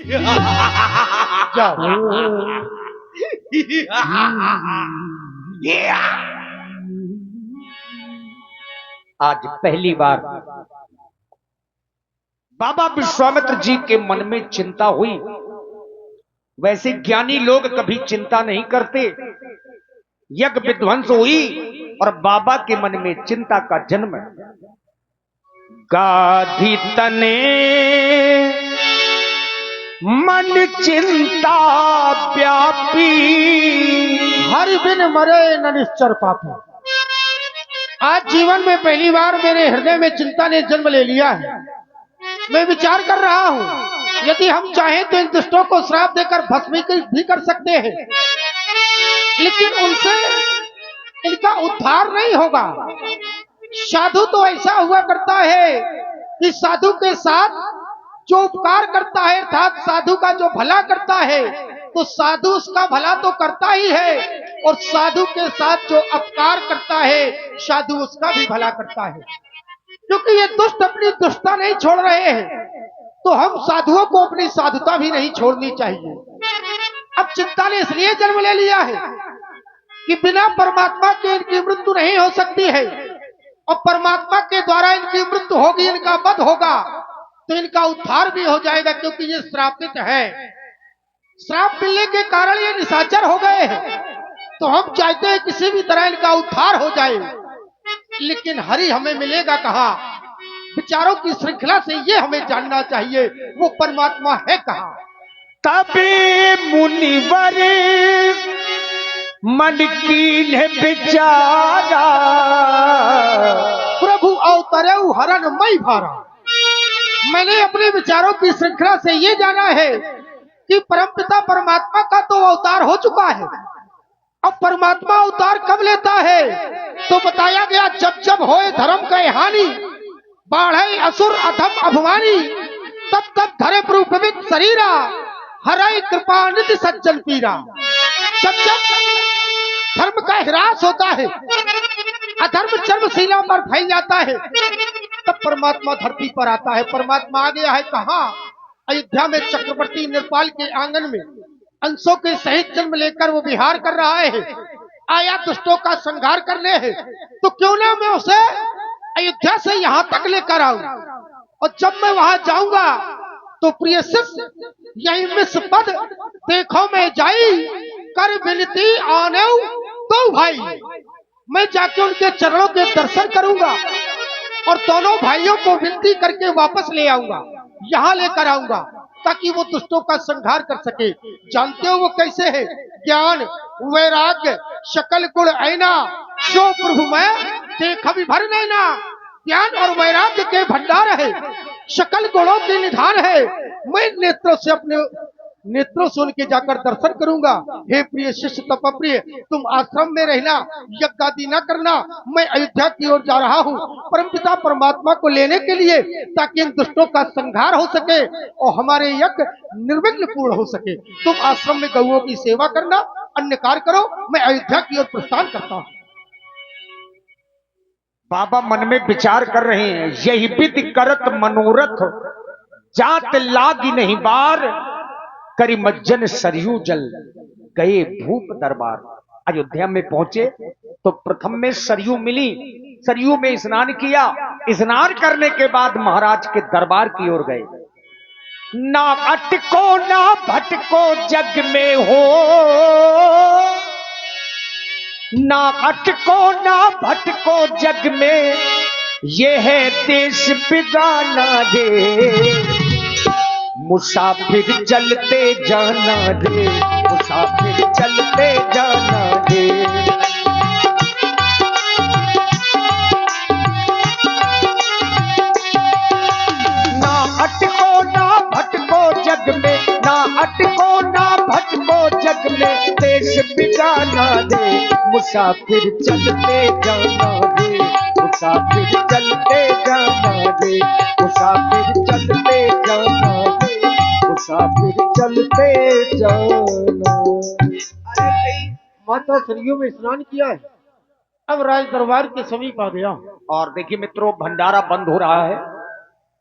आज पहली बार बाबा विश्वामित्र जी के मन में चिंता हुई। वैसे ज्ञानी लोग कभी चिंता नहीं करते। यज्ञ विध्वंस हुई और बाबा के मन में चिंता का जन्म। गाधी तने मन चिंता व्यापी, हरि बिन मरे न निश्चर पापी। आज जीवन में पहली बार मेरे हृदय में चिंता ने जन्म ले लिया है। मैं विचार कर रहा हूं, यदि हम चाहें तो इन दुष्टों को श्राप देकर भस्मीकृत भी कर सकते हैं, लेकिन उनसे इनका उद्धार नहीं होगा। साधु तो ऐसा हुआ करता है कि साधु के साथ जो उपकार करता है, अर्थात साधु का जो भला करता है, तो साधु उसका भला तो करता ही है, और साधु के साथ जो अपकार करता है, साधु उसका भी भला करता है। क्योंकि ये दुष्ट अपनी दुष्टता नहीं छोड़ रहे हैं, तो हम साधुओं को अपनी साधुता भी नहीं छोड़नी चाहिए। अब चिंता ने इसलिए जन्म ले लिया है कि बिना परमात्मा के इनकी मृत्यु नहीं हो सकती है, और परमात्मा के द्वारा इनकी मृत्यु होगी, इनका वध होगा, तो इनका उद्धार भी हो जाएगा। क्योंकि ये श्रापित है, श्राप मिलने के कारण ये निशाचर हो गए हैं, तो हम चाहते हैं किसी भी तरह इनका उद्धार हो जाए। लेकिन हरि हमें मिलेगा कहाँ? विचारों की श्रृंखला से ये हमें जानना चाहिए वो परमात्मा है कहाँ। तबे मुनिवर मन की है विचारा, प्रभु अवतरे हरण मई भारा। मैंने अपने विचारों की श्रृंखला से ये जाना है कि परमपिता परमात्मा का तो अवतार हो चुका है। अब परमात्मा अवतार कब लेता है? तो बताया गया, जब जब होए धर्म का हानि, बाढ़े असुर अधम अभिमानी, तब तब धरे प्रभुवित शरीरा, हरे कृपा निधि सज्जन पीरा। जब जब धर्म का ह्रास होता है, अधर्म चर्मशीला पर फैल जाता है, तब परमात्मा धरती पर आता है। परमात्मा आ गया है कहाँ? अयोध्या में चक्रवर्ती नेपाल के आंगन में अंशों के सहित जन्म लेकर वो विहार कर रहा है। आया दुष्टों का संहार करने है, तो क्यों ना मैं उसे अयोध्या से यहाँ तक लेकर आऊं, और जब मैं वहां जाऊंगा तो प्रिय शिष्य यही मिस पद देखो मैं जाई, कर विनती आने तो भाई। मैं जाके उनके चरणों के दर्शन करूंगा और दोनों भाइयों को विनती करके वापस ले आऊंगा, यहाँ लेकर आऊंगा, ताकि वो दुष्टों का संहार कर सके। जानते हो वो कैसे है? ज्ञान वैराग्य सकल गुण ऐना, सो प्रभु मैं देख भी भर नैना। ज्ञान और वैराग्य के भंडार है, सकल गुणों के निधान है। मैं नेत्रों से अपने नेत्रों से उनके जाकर दर्शन करूंगा। हे प्रिय शिष्य तपप्रिय, तुम आश्रम में रहना, यज्ञ आदि न करना। मैं अयोध्या की ओर जा रहा हूँ परमपिता परमात्मा को लेने के लिए, ताकि इन दुष्टों का संहार हो सके और हमारे यज्ञ निर्विघ्न पूर्ण हो सके। तुम आश्रम में गौओं की सेवा करना, अन्य कार्य करो। मैं अयोध्या की ओर प्रस्थान करता हूँ। बाबा मन में विचार कर रहे हैं, यही विधि करत मनोरथ, जात लागी नहीं बार, करी मज्जन सरयू जल, गए भूप दरबार। अयोध्या में पहुंचे तो प्रथम में सरयू मिली, सरयू में स्नान किया। स्नान करने के बाद महाराज के दरबार की ओर गए। ना अटको ना भटको जग में हो, ना अटको ना भटको जग में, ये है देश बिगाना रे, मुसाफिर चलते जाना रे, मुसाफिर चलते जाना रे। ना अटको ना भटको जग में, ना अटको ना भटको जग में, देश बिगाना रे, मुसाफिर चलते जाना रे, मुसाफिर चलते जाना रे, मुसाफिर चलते जाना रे, मुसाफिर चलते जाना। माता सरयू में स्नान किया है, अब राज दरबार के समीप आ गया। और देखिए मित्रों, भंडारा बंद हो रहा है,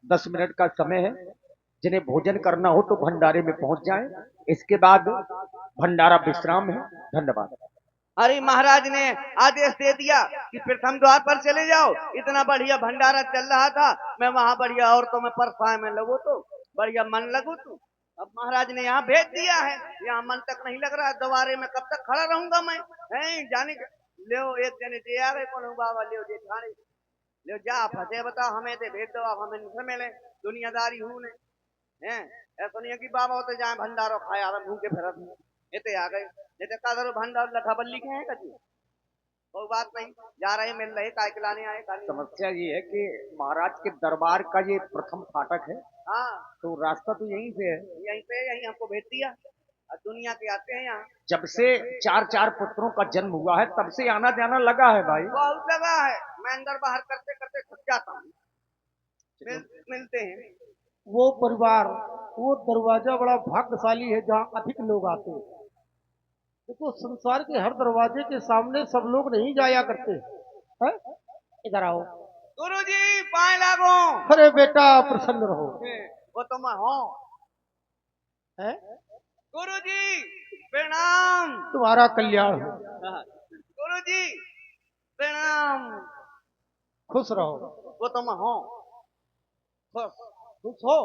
10 मिनट का समय है। जिन्हें भोजन करना हो तो भंडारे में पहुंच जाएं। इसके बाद भंडारा विश्राम है। धन्यवाद। अरे महाराज ने आदेश दे दिया कि प्रथम द्वार पर चले जाओ। इतना बढ़िया भंडारा चल रहा था, मैं वहां बढ़िया औरतों में परसाए में लगो तो बढ़िया मन लगो तो अब महाराज ने यहाँ भेज दिया है। यहाँ मन तक नहीं लग रहा है, द्वारे में कब तक खड़ा रहूंगा मैं। जाने ले एक जने दे आ गए कौन बाबा ले खाने ले जा फंसे बताओ हमें दे भेज दो, आप हमें नहीं मिले दुनियादारी हूँ ने हैं। ऐसा नहीं है कि बाबा होते जाए भंडारो खाया भूखे फिरत इतने आ गए नहीं तो कादर भंडार लठा बल्ली के हैं कभी कोई बात नहीं, जा रहे मिल रहे काय खिलाने आए खाने। समस्या ये है कि महाराज के दरबार का ये प्रथम फाटक है, हाँ तो रास्ता तो यहीं से है। यहीं हमको भेज दिया और दुनिया के आते हैं यहाँ। जब से चार चार पुत्रों का जन्म हुआ है तब से आना जाना लगा है भाई। बहुत लगा है, मैं अंदर बाहर करते करते थक जाता हूँ। मिलते हैं वो परिवार, वो दरवाजा बड़ा भाग्यशाली है जहाँ अधिक लोग आते हैं। देखो संसार के हर दरवाजे के सामने सब लोग नहीं जाया करते हैं। इधर आओ। गुरुजी पाए लागो। अरे बेटा प्रसन्न रहो। वो तो मैं हूँ। है गुरुजी प्रणाम। तुम्हारा कल्याण हो। गुरुजी प्रणाम। खुश रहो। वो तो मैं हूँ। खुश हो,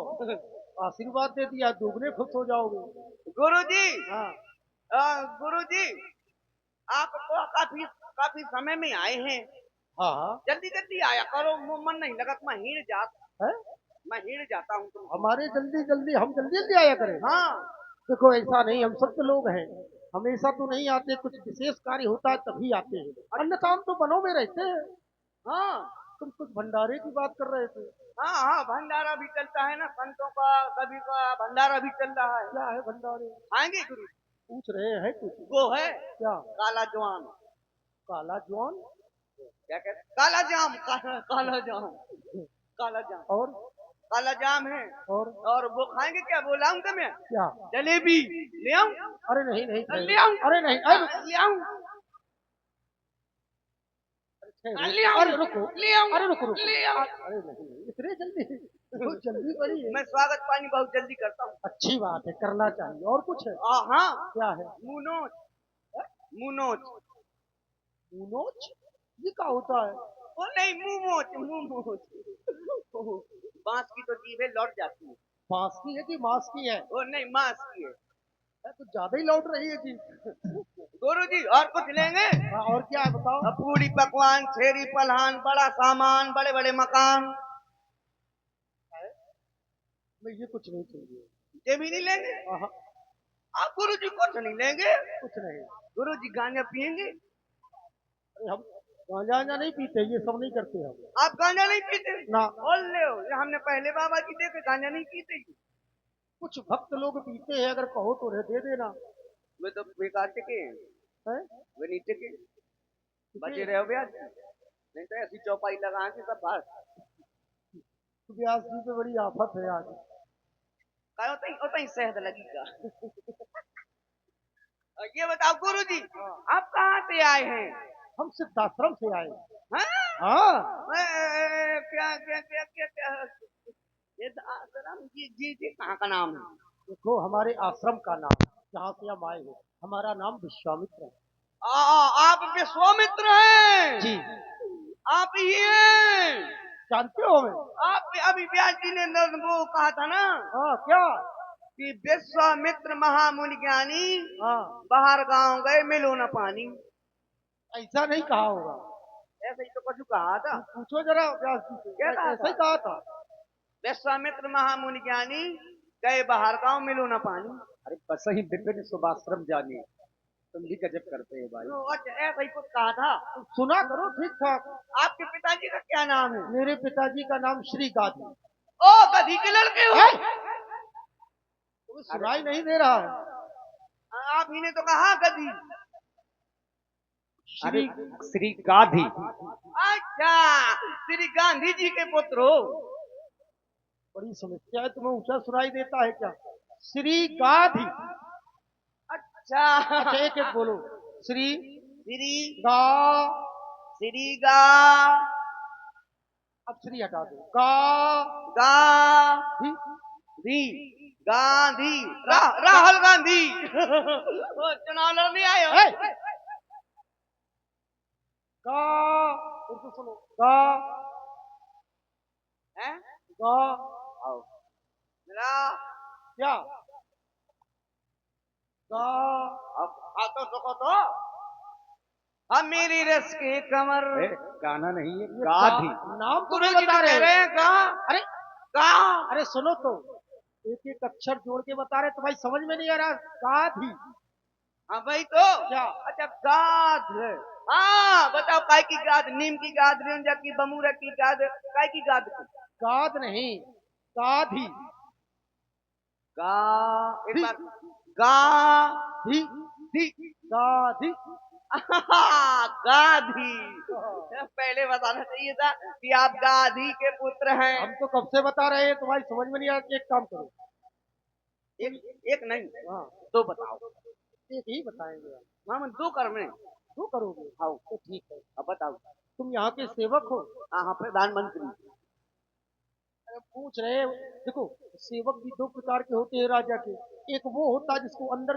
आशीर्वाद दे दिया, दुगने खुश हो जाओगे। गुरुजी हाँ गुरुजी आप तो काफी काफी समय में आए हैं। हाँ जल्दी जल्दी आया करो, मन नहीं लगा मैं हिड़ जाता। है? मैं हिड़ जाता हूँ तुम। हमारे जल्दी जल्दी हम जल्दी जल्दी आया करें। हाँ देखो ऐसा नहीं, हम सब लोग हैं, हमेशा तो नहीं आते, कुछ विशेष कार्य होता है तभी आते हैं, अन्यथा हम तो बनों में रहते हैं। हाँ तुम कुछ भंडारे की बात कर रहे थे। हाँ हाँ भंडारा भी चलता है ना संतों का, सभी का भंडारा भी चल रहा है। क्या है भंडारे? आएंगे गुरु? पूछ रहे हैं कुछ। वो है क्या? काला जवान। काला जवान? क्या कहते? काला जाम। काला जाम। काला जाम और काला जाम है। और वो खाएंगे क्या? बोलाऊं क्या मैं? क्या? जलेबी ले आऊं? अरे नहीं नहीं ले आऊं? अरे नहीं, ले आऊं? अरे रुको, ले आऊं? अरे रुको रुको, ले आऊं? अरे नहीं इतने जल्दी, बहुत जल्दी बड़ी है। मैं स्वागत पानी बहुत जल्दी करता हूँ। अच्छी बात है, करना चाहिए। और कुछ है? हाँ क्या है? मुनोच। मुनोच। मुनोच? ये क्या होता है? वो नहीं मुंह मोच। बांस की तो जीभ है लौट जाती है। बांस की है कि मांस की है? वो नहीं मांस की है। तो ज्यादा ही लौट रही है जी। गुरु जी और कुछ लेंगे? हाँ, और क्या है बताओ? अब पूरी पकवान छेरी पलहान बड़ा सामान बड़े बड़े मकान। मैं ये कुछ नहीं चाहिए। ये भी नहीं लेंगे? हाँ, आप गुरु जी कुछ नहीं लेंगे? कुछ नहीं। गुरु जी गांजा पियेंगे? अरे हम गांजा नहीं पीते, ये सब नहीं करते हम। आप गांजा नहीं पीते ना। बोल ले हो, ये हमने पहले बाबा जी देखे गांजा नहीं पीते। कुछ भक्त लोग पीते हैं, अगर कहो तो दे देना। वे तो बेकार टिके है? वे नहीं टिके, बचे रहे ब्याज नहीं तो ऐसी चौपाई लगा के सब बाहर। व्यास जी पे बड़ी आफत है आज। उतनी सेहत लगेगा। ये बताओ गुरु जी आप कहाँ से आए हैं? हम सिद्धाश्रम से आए। हाँ? हाँ क्या क्या क्या क्या क्या सिद्धाश्रम जी जी जी कहाँ का नाम है? देखो हमारे आश्रम का नाम, जहाँ से हम आए हैं, हमारा नाम विश्वामित्र है। आप विश्वामित्र हैं? जी। आप ही हैं? जानते हो हमें? आप अभी व्यास जी ने वो कहा था ना हाँ क्या? कि विश्वामित्र महामुनि ज्ञानी हाँ बाहर गांव गए मिलो न पानी। ऐसा नहीं कहा होगा। ऐसे ही तो कुछ कहा था। पूछो जरा व्यास जी से। क्या कहा ऐसा ही कहा था। विश्वामित्र महामुनि ज्ञानी गए बाहर गांव मिलो न पानी। अरे बस ही विपिन शुभाश्रम जानी, तुम भी गजब करते हो भाई। तो अच्छा ऐसा ही कुछ कहा था। सुना करो ठीक ठाक। आपके पिताजी का क्या नाम है? मेरे पिताजी का नाम श्री गादी। ओ गधी के लड़के हो? तुम्हें सुनाई नहीं दे रहा है? आप ही ने तो कहा गधी। अरे श्री गाधी। अच्छा श्री गांधी जी के पुत्र हो? बड़ी समस्या है, तुम्हें ऊंचा सुनाई देता है क्या? श्री गाधी। अच्छा एक एक बोलो। श्री श्री गा। श्री गा। अब श्री हटा दो। गा गा धी। धी गांधी राहुल गांधी वो चुनाव लड़ने आए हो। ए! गा उर्दू सुनो गा हैं? गा आओ मेरा क्या गा अब तो सुखो तो अब मेरी रस की कमर ए, गाना नहीं है, ये गाधी। नाम तो गुरु नहीं जी बता तो कह रहे रहे हैं गा अरे गा अरे सुनो तो एक एक अक्षर जोड़ के बता रहे तो भाई समझ में नहीं आ रहा गाधी हाँ भाई तो क्या अच्छा गाद है। हाँ बताओ काय की गाद नीम की गाद रेंजा की बमूरा की गाद काय की गाद की गाद नहीं गाधी गा एक धी बार गा धी धी गाधी गाधी पहले बताना चाहिए था कि आप गाधी के पुत्र हैं। हम तो कब से बता रहे हैं तो भाई समझ में नहीं आ रहा एक काम करो एक नहीं हाँ दो बताओ। एक ही बताएंगे आप हाँ मैं दो कर में दो करोगे हाँ तो ठीक है अब बताओ। तुम यहाँ के सेवक हो हाँ प्रधानमंत्री अरे पूछ रहे हैं, देखो सेवक भी दो प्रकार के होते हैं राजा के एक वो होता है जिसको अंदर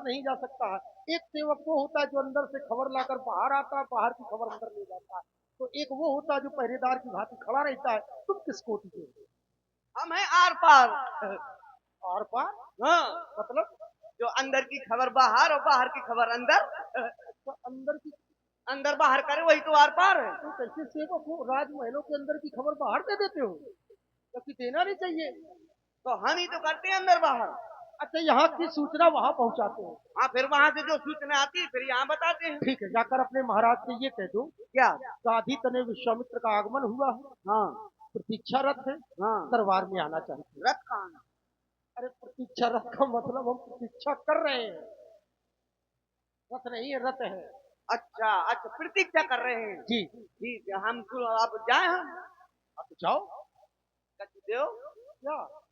नहीं जा सकता है एक सेवक वो होता है जो अंदर से खबर लाकर बाहर आता है बाहर की खबर अंदर ले जाता है तो एक वो होता है जो पहरेदार की भांति खड़ा रहता है तुम किस कोटि के हो हम हैं आर पार। आर पार हाँ मतलब जो अंदर की खबर बाहर और बाहर की खबर अंदर तो अंदर की अंदर बाहर करे वही तो आर पार है। तो कैसे सेवक हो राजमहलों के अंदर की खबर बाहर दे देते हो जबकि देना नहीं चाहिए तो हम ही तो करते हैं अंदर बाहर। अच्छा यहाँ की सूचना वहां पहुंचाते हो हाँ फिर वहां से जो सूचना आती है फिर यहाँ बताते हैं। ठीक है जाकर अपने महाराज से ये कह दो क्या गाधी तने विश्वामित्र का आगमन हुआ है हाँ प्रतीक्षारत है हाँ दरबार में आना चाहिए रथ कहाँ है? अरे प्रतीक्षारत का मतलब हम प्रतीक्षा कर रहे हैं रथ नहीं है रथ है अच्छा अच्छा प्रतीक्षा कर रहे हैं। जी ठीक है हम आप जाए हम आप जाओ कच्छ देव क्या